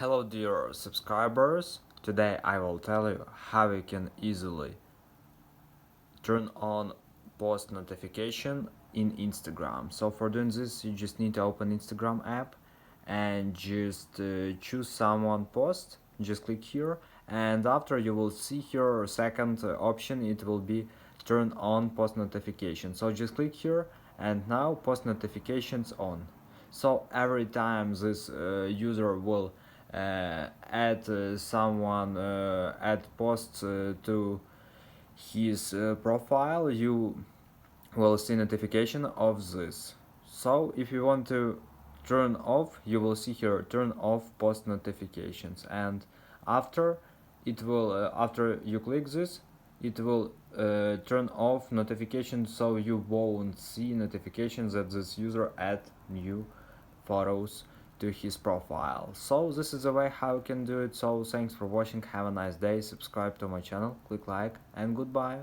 Hello dear subscribers, today I will tell you how you can easily turn on post notification in Instagram. So for doing this you just need to open Instagram app and just choose someone post, just click here, and after you will see here second option, it will be turn on post notification. So just click here and now post notifications on. So every time this user will add someone add posts to his profile, you will see notification of this. So if you want to turn off, you will see here turn off post notifications, and after it will after you click this, it will turn off notifications, so you won't see notifications that this user add new photos to his profile. So this is the way how you can do it. So thanks for watching, have a nice day, subscribe to my channel, click like, and goodbye.